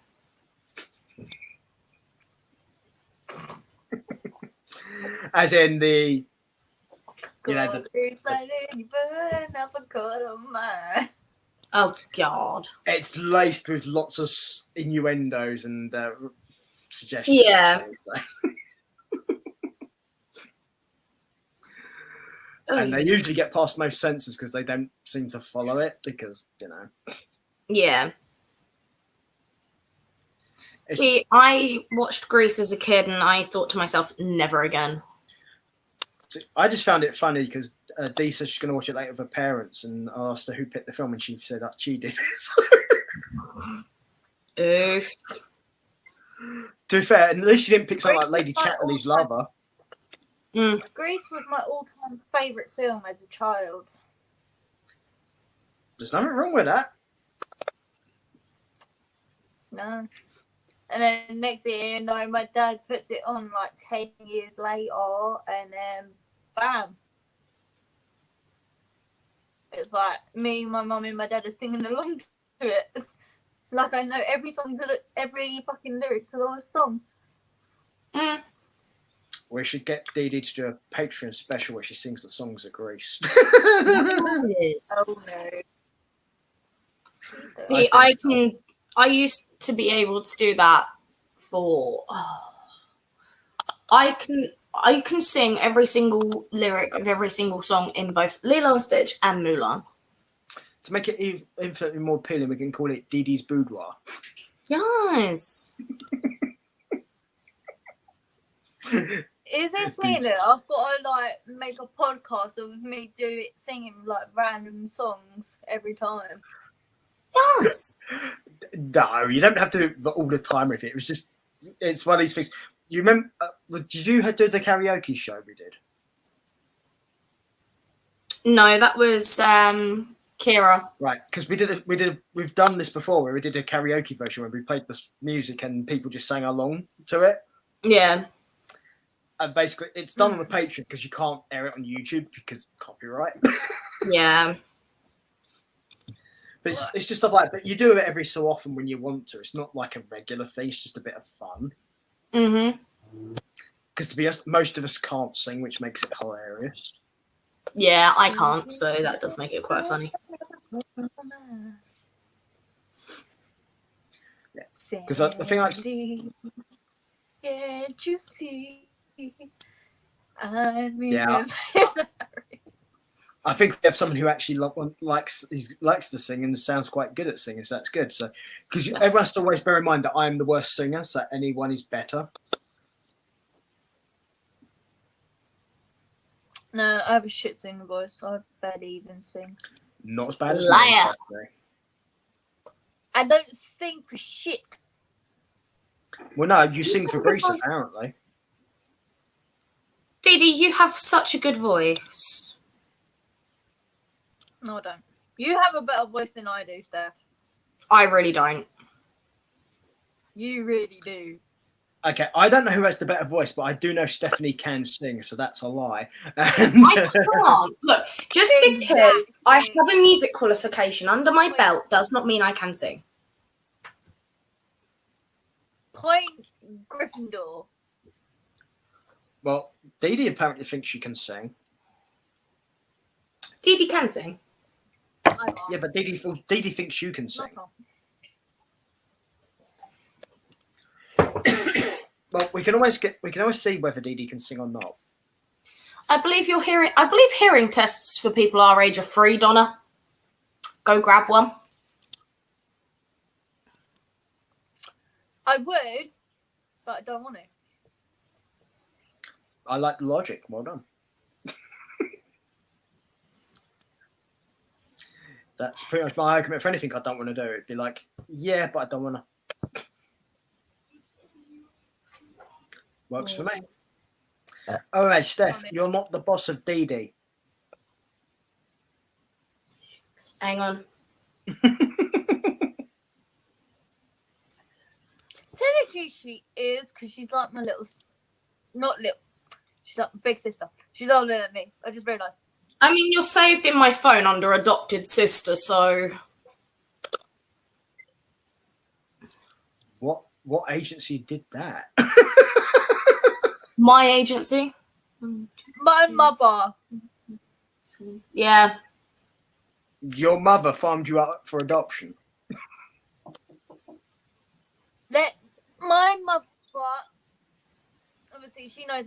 As in the, Oh God. It's laced with lots of innuendos and suggestions. Yeah. And they usually get past most censors because they don't seem to follow it because, Yeah. See, I watched Grease as a kid and I thought to myself, never again. I just found it funny because Dee said she's going to watch it later with her parents and I asked her who picked the film and she said that she did. Oof. To be fair, at least she didn't pick something like Lady Chatterley's Lover. Grease was my all-time favourite film as a child. There's nothing wrong with that. No. And then next year, my dad puts it on like 10 years later, and then bam. It's like me, my mum, and my dad are singing along to it. Like I know every fucking lyric to the song. We should get Dee Dee to do a Patreon special where she sings the songs of Grease. Yes. Oh no. See, I used to be able to do that for. I can sing every single lyric of every single song in both Lilo and Stitch and Mulan. To make it infinitely more appealing, we can call it Dee Dee's Boudoir. Yes. Is this meaning I've got to like make a podcast of me singing like random songs every time? Yes. No, you don't have to do all the time with it. It's one of these things. You remember? Did you do the karaoke show we did? No, that was Kira. Right, because we've done this before where we did a karaoke version where we played the music and people just sang along to it. Yeah. And basically, it's done on the Patreon because you can't air it on YouTube because copyright. Yeah. But it's just stuff like that. You do it every so often when you want to. It's not like a regular thing. It's just a bit of fun. Because to be honest, most of us can't sing, which makes it hilarious. Yeah, I can't, so that does make it quite funny. Because the thing can't you see? I mean, yeah. I think we have someone who actually likes to sing and sounds quite good at singing, so that's good. So, because everyone has to always bear in mind that I am the worst singer, so anyone is better. No, I have a shit singing voice, so I barely even sing. Not as bad as Liar. I don't sing for shit. Well, no, you sing have for a good Greece, voice. apparently. Dee Dee, you have such a good voice. No, I don't. You have a better voice than I do, Steph. I really don't. You really do. Okay, I don't know who has the better voice, but I do know Stephanie can sing, so that's a lie. I can't. Look, just because I have a music qualification under my belt does not mean I can sing. Point Gryffindor. Well, Dee Dee apparently thinks she can sing. Dee Dee can sing. Yeah, but Dee Dee thinks you can sing. Well, we can always see whether Dee Dee can sing or not. I believe hearing tests for people our age are free, Donna. Go grab one. I would, but I don't want to. I like the logic. Well done. That's pretty much my argument for anything I don't want to do. It'd be like, yeah, but I don't want to. Works for me. All right, Steph, you're not the boss of Dee Dee. Hang on. Technically, she is, because she's like my little, not little, she's like my big sister. She's older than me. I just realised. I mean, you're saved in my phone under adopted sister, so. What agency did that? My agency? My mother. Yeah. Your mother farmed you out for adoption. My mother, obviously, she knows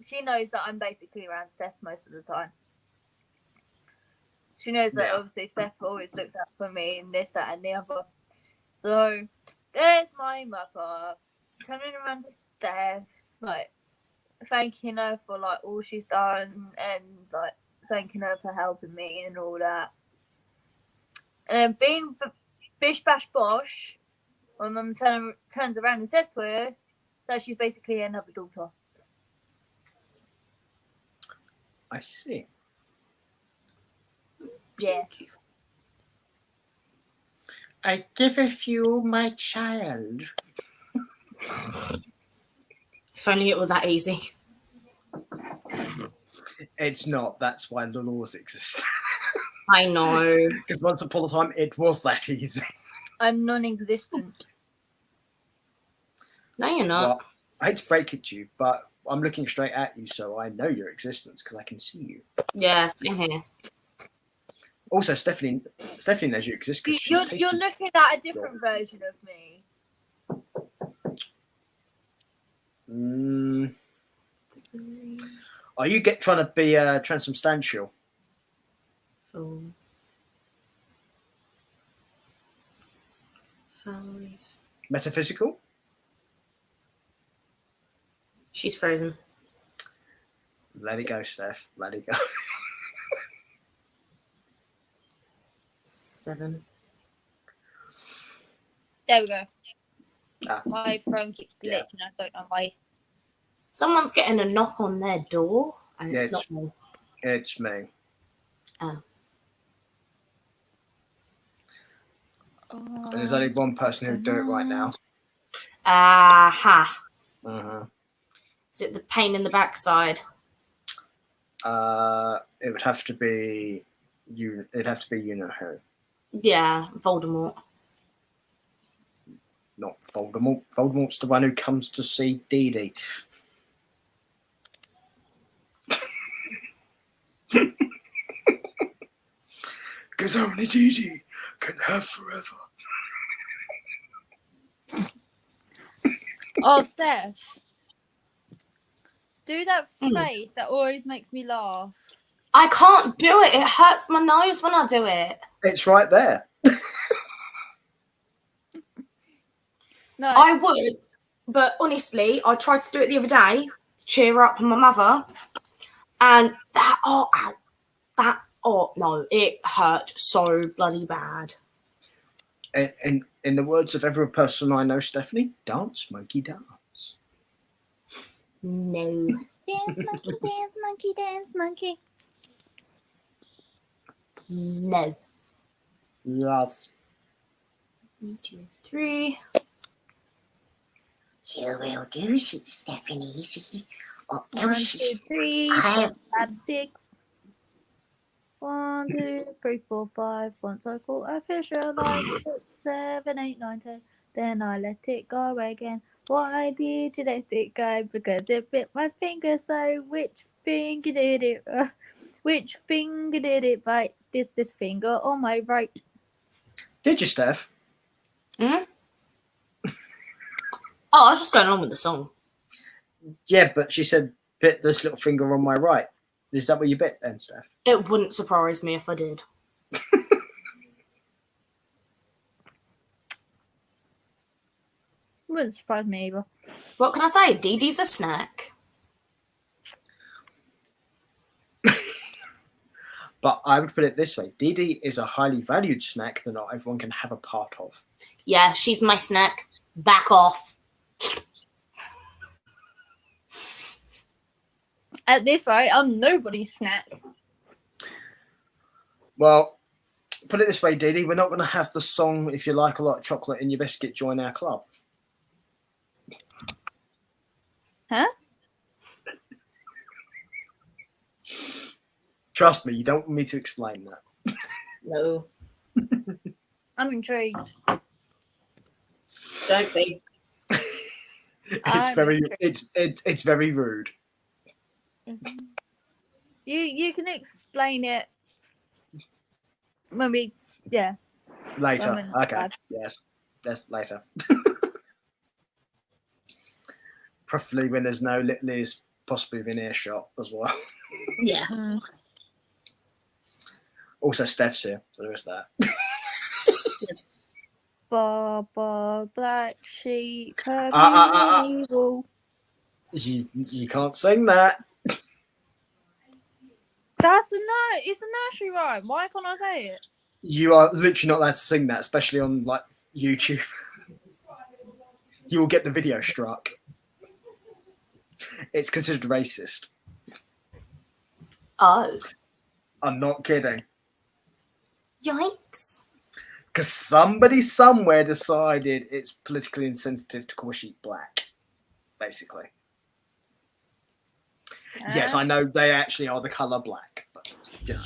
she knows that I'm basically around Steph most of the time. She knows that obviously Steph always looks out for me and this, that, and the other. So there's my mother turning around to Steph, like thanking her for like all she's done and like thanking her for helping me and all that. And then being bish bash bosh, my mum turns around and says to her that she's basically another daughter. I see. Yeah. I giveth you my child. If only it were that easy. It's not. That's why the laws exist. I know. Because once upon a time, it was that easy. I'm non-existent. No, you're not. Well, I hate to break it to you, but I'm looking straight at you, so I know your existence because I can see you. Yeah, same here. Also, Stephanie knows you exist because You're looking at a different version of me. Are you trying to be transubstantial? Oh. 5. Metaphysical? She's frozen. Let it go, Steph. Let it go. 7. There we go. Ah. My phone keeps glitching. I don't know why. Someone's getting a knock on their door, and it's not me. It's me. Oh. And there's only one person who would do it right now. Aha. Uh-huh. Is it the pain in the backside? It would have to be you. It'd have to be you know who. Yeah, Voldemort. Not Voldemort. Voldemort's the one who comes to see Dee Dee. Because only Dee Dee can have forever. Oh, Steph. Do that face that always makes me laugh. I can't do it. It hurts my nose when I do it. It's right there. No. I would, but honestly, I tried to do it the other day to cheer up my mother, and no, it hurt so bloody bad. In the words of every person I know, Stephanie, dance, monkey, dance. No. Dance monkey, dance monkey, dance monkey. No. Yes. 1, 2, 3. You will do, Stephanie. Oh, 1, 2, 3, I- 5, 6. 1, 2, 3, 4, 5. Once I caught a fish alive. 6, 7, 8, 9, 10. Then I let it go again. Why did you let it go? Because it bit my finger. So which finger did it? Which finger did it bite? This finger on my right. Did you, Steph? Hmm? Oh, I was just going on with the song. Yeah, but she said, bit this little finger on my right. Is that what you bit then, Steph? It wouldn't surprise me if I did. Wouldn't surprise me either. What can I say? Dee Dee's a snack. But I would put it this way. Dee Dee is a highly valued snack that not everyone can have a part of. Yeah, she's my snack. Back off. At this rate, I'm nobody's snack. Well, put it this way, Dee Dee, we're not going to have the song, if you like a lot of chocolate in your biscuit, join our club. Huh? Trust me, you don't want me to explain that. No. I'm intrigued. Don't be. It's very rude. Mm-hmm. You can explain it when we Later. When we're Okay. live. Yes. That's later. Preferably when there's no little ears possibly within earshot as well. Yeah. Also, Steph's here, so there is that. Baba, black sheep, purple evil. You can't sing that. That's it's a nursery rhyme. Why can't I say it? You are literally not allowed to sing that, especially on like YouTube. You will get the video struck. It's considered racist. Oh. I'm not kidding. Yikes. Because somebody somewhere decided it's politically insensitive to call sheep black, basically. Yes, I know they actually are the colour black, but you know.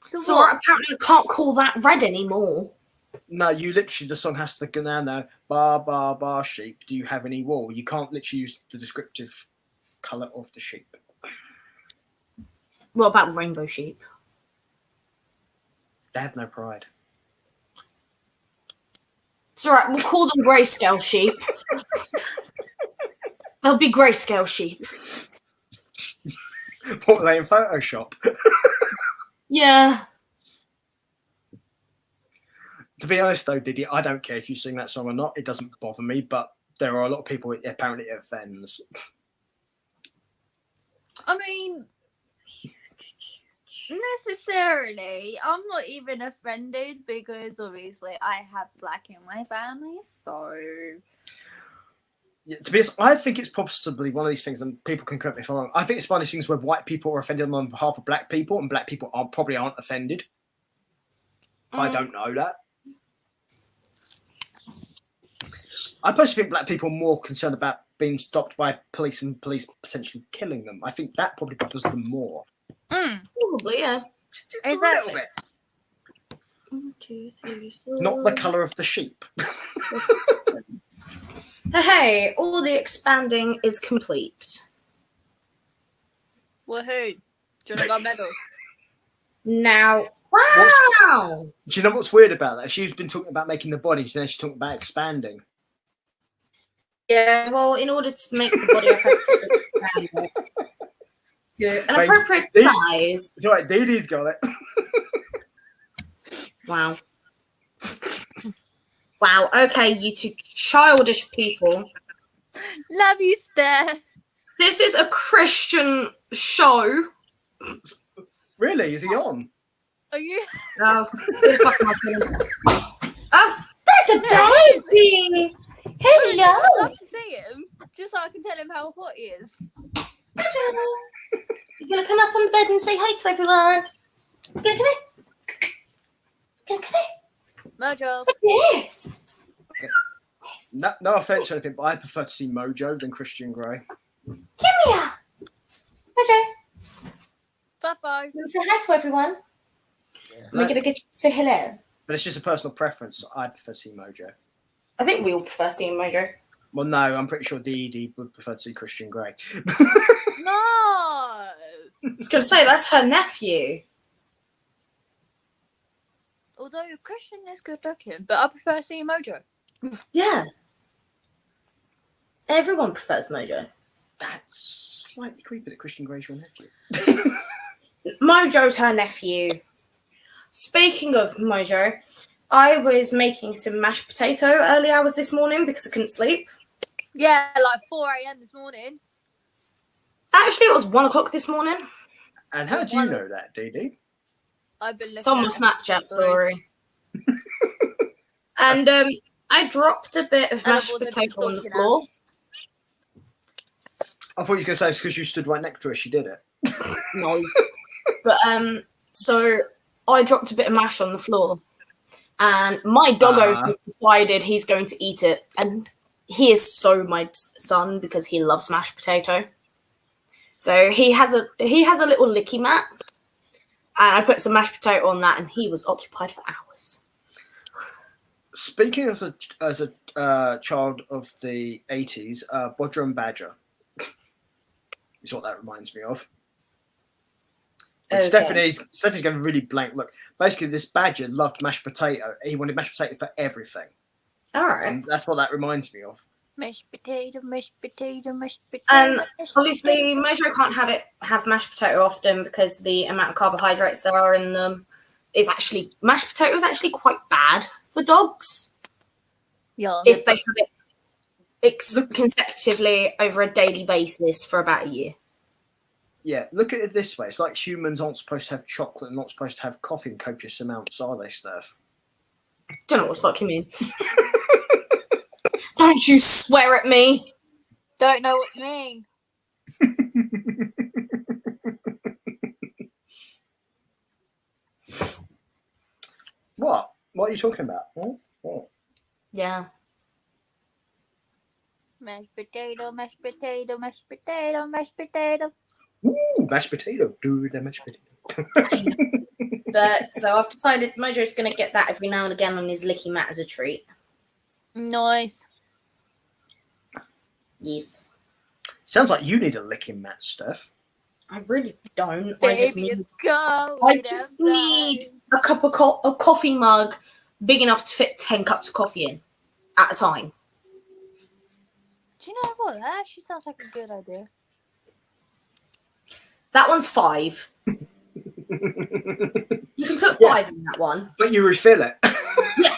So apparently I can't call that red anymore. No, you literally, the song has to go down there, bar, bar, bar, sheep. Do you have any wool? You can't literally use the descriptive colour of the sheep. What about rainbow sheep? They have no pride. It's alright, we'll call them grayscale sheep. They'll be grayscale sheep. What, are they in Photoshop? Yeah. To be honest, though, Diddy, I don't care if you sing that song or not. It doesn't bother me, but there are a lot of people apparently it offends. I mean, necessarily, I'm not even offended because obviously I have black in my family, so. Yeah, to be honest, I think it's possibly one of these things, and people can correct me if I'm wrong. I think it's one of these things where white people are offended on behalf of black people, and black people probably aren't offended. I don't know that. I personally think black people are more concerned about being stopped by police and police potentially killing them. I think that probably bothers them more. Probably, yeah. Just a little bit. 1, 2, 3, 4. Not the colour of the sheep. Hey, all the expanding is complete. Woohoo! Do you want to go medal? Now, wow! Do you know what's weird about that? She's been talking about making the body, and then she's talking about expanding. Yeah, well, in order to make the body effectively expand to an Wait, appropriate Dee- size. It's all right, Dee Dee's got it. Wow. Wow, okay, you two childish people. Love you, Steph. This is a Christian show. Really? Is he on? Are you? Oh, who the fuck am I calling? Oh, there's a baby. I'd Hello. love to see him, just so I can tell him how hot he is. You're gonna come up on the bed and say hi to everyone. You're gonna come here. You're gonna come Mojo. here. Yes. No offense or anything, but I prefer to see Mojo than Christian Grey. Come here. Okay. Bye-bye. You want to say hi to everyone? Am I gonna get you to say hello? But it's just a personal preference. I prefer to see Mojo. I think we all prefer seeing Mojo. Well, no, I'm pretty sure Dee would prefer to see Christian Grey. No. I was gonna say that's her nephew. Although Christian is good looking, but I prefer seeing Mojo. Yeah. Everyone prefers Mojo. That's slightly creepy that Christian Grey's your nephew. Mojo's her nephew. Speaking of Mojo, I was making some mashed potato early hours this morning because I couldn't sleep. Yeah, like 4 a.m. this morning. Actually, it was 1 o'clock this morning. And how do you know that, Dee? I've been looking It's on my at Snapchat stories. story. And I dropped a bit of And I've mashed also been potato on the stalking floor. I thought you were going to say it's because you stood right next to her. She did it. No. But so I dropped a bit of mash on the floor. And my doggo has decided he's going to eat it. And he is so my son because he loves mashed potato. So he has a little licky mat. And I put some mashed potato on that and he was occupied for hours. Speaking as a child of the 80s, Bodger and Badger is what that reminds me of. Okay. Stephanie's going to really blank look. Basically, this Badger loved mashed potato. He wanted mashed potato for everything. All right. And that's what that reminds me of. Mashed potato, mashed potato, mashed potato. And obviously, Mojo can't have mashed potato often because the amount of carbohydrates there are in them is actually mashed potato is actually quite bad for dogs. Yeah. If they have it consecutively over a daily basis for about a year. Yeah, look at it this way. It's like humans aren't supposed to have chocolate and not supposed to have coffee in copious amounts, are they, Steph? Don't know what the fuck you mean. Don't you swear at me. Don't know what you mean. What? What are you talking about? What? Yeah. Mashed potato, mashed potato, mashed potato, mashed potato. Ooh, mashed potato. Do the mashed potato. But so I've decided Mojo's going to get that every now and again on his licky mat as a treat. Nice. Yes. Sounds like you need a licking mat, Steph. I really don't. Baby, I just need a cup of a coffee mug big enough to fit 10 cups of coffee in at a time. Do you know what? That actually sounds like a good idea. That one's 5. You can put 5 in that one. But you refill it. Yeah.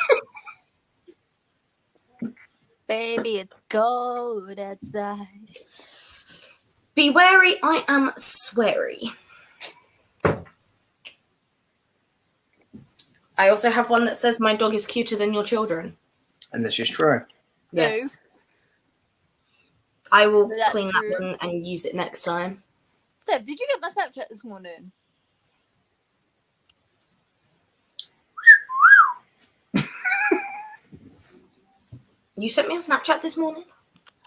Baby, it's cold outside. Be wary, I am sweary. I also have one that says my dog is cuter than your children. And this is true. Yes. I will That's clean true. that one and use it next time. Steph, did you get my Snapchat this morning? You sent me a Snapchat this morning?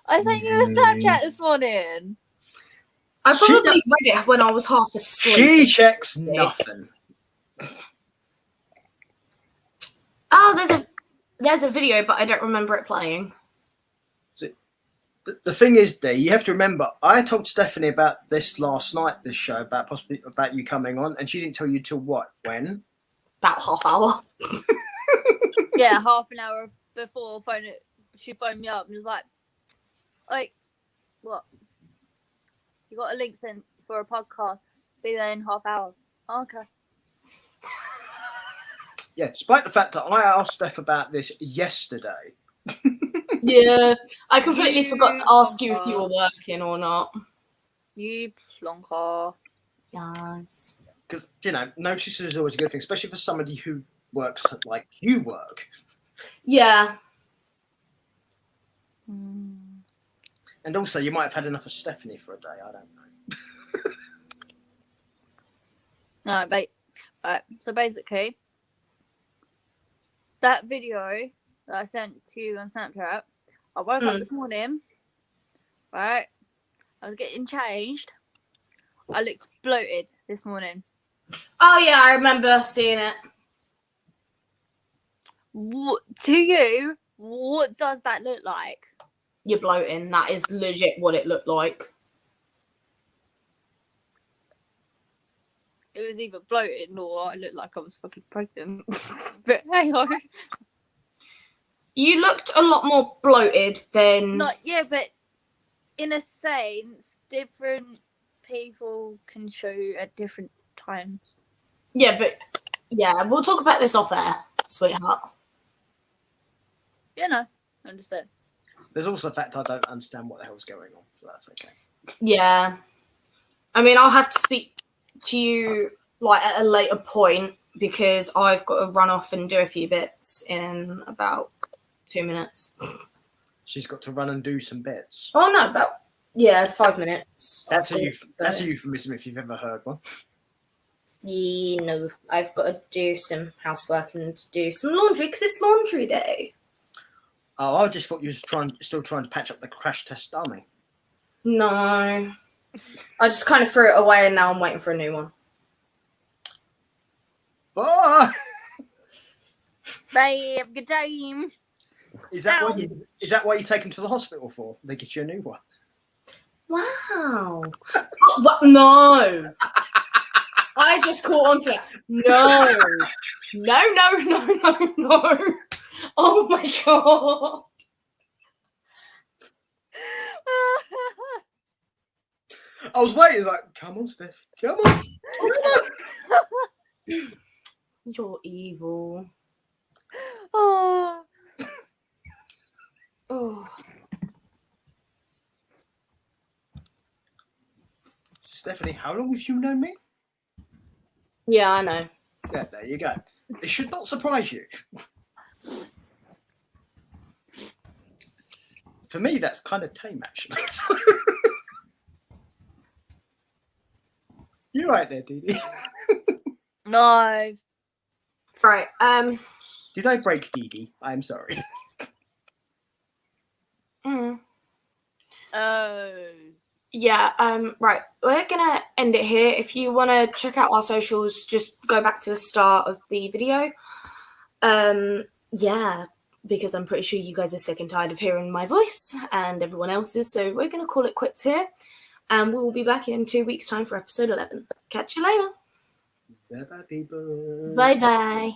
I sent you a Snapchat this morning. I probably read it when I was half asleep. She checks nothing. Oh, there's a video, but I don't remember it playing. The thing is, Dee, you have to remember, I told Stephanie about this last night, this show, about you coming on, and she didn't tell you till what? When? About half hour. Yeah, half an hour before she phoned me up and was like, what? You got a link sent for a podcast. Be there in half hour. Oh, okay. Yeah, despite the fact that I asked Steph about this yesterday. Yeah, I completely forgot to ask you if plonker. you were working or not. You plonker. Yes. because notice is always a good thing, especially for somebody who works like you work. Yeah. And also, you might have had enough of Stephanie for a day. I don't know. No, but so basically, that video that I sent to you on Snapchat, I woke up this morning, right? I was getting changed. I looked bloated this morning. Oh yeah, I remember seeing it. To you, what does that look like? You're bloating. That is legit what it looked like. It was either bloated or I looked like I was fucking pregnant. But hey ho. You looked a lot more bloated than. But in a sense, different people can show you at different times. Yeah, but we'll talk about this off air, sweetheart. I understand. There's also the fact I don't understand what the hell's going on, so that's okay. Yeah. I mean, I'll have to speak to you like at a later point because I've got to run off and do a few bits in about 2 minutes. She's got to run and do some bits. Oh no, about 5 minutes. That's a euphemism if you've ever heard one. I've got to do some housework and do some laundry because it's laundry day. Oh, I just thought you were still trying to patch up the crash test dummy. No. I just kind of threw it away and now I'm waiting for a new one. Ah! Bye, have a good time. Is that what you take him to the hospital for? They get you a new one. Wow. What? No. I just caught on to that. No. No. Oh my god. I was waiting, like, come on, Steph. Come on. You're evil. Oh. Stephanie, how long have you known me? Yeah, I know. Yeah, there you go. It should not surprise you. For me, that's kind of tame, actually. You right there, Dee Dee? No. Right. Did I break Dee Dee? I'm sorry. Oh. Yeah, right. We're gonna end it here. If you wanna check out our socials, just go back to the start of the video. Yeah, because I'm pretty sure you guys are sick and tired of hearing my voice and everyone else's, so we're gonna call it quits here. And we'll be back in 2 weeks' time for episode 11. Catch you later. Bye-bye, people. Bye-bye.